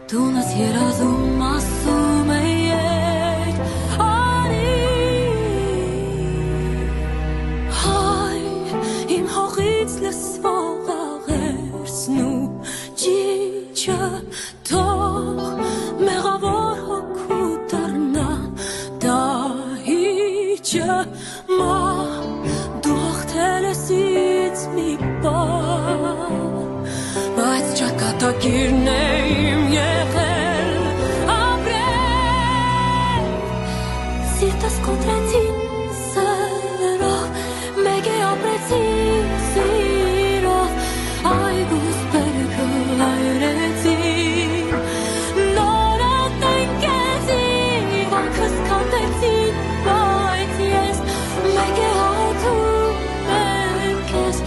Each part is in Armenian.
Տունս երազում ասում է ետ արի Հայ իմ հողից լսվող աղերսն ու ճիչը Թող մեղավոր հոգու դառնա դահիճը Մա դու հաղթել ես ինձ մի բան Բայց ճակատագիրն է իմ եղել ապրել Սիրտս կոտրեցին սերով Մեկ է ապրեցին սիրով Այգուս բերքը այրեցին Նորդ ընկեցին Վանքս կանդեցին Բայց ես մեկ է հաղթում եմ քեզ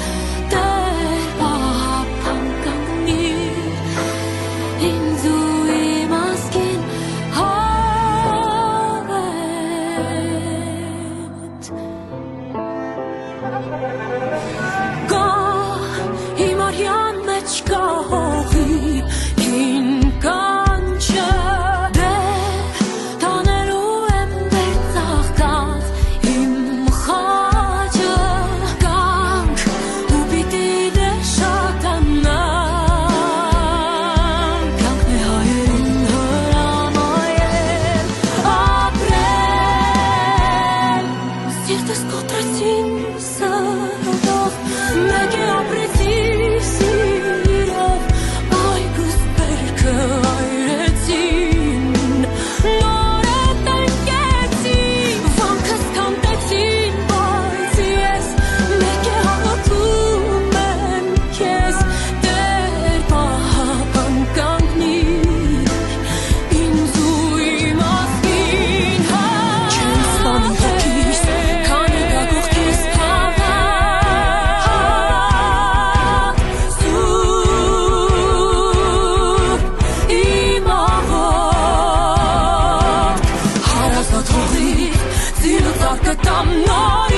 I'm not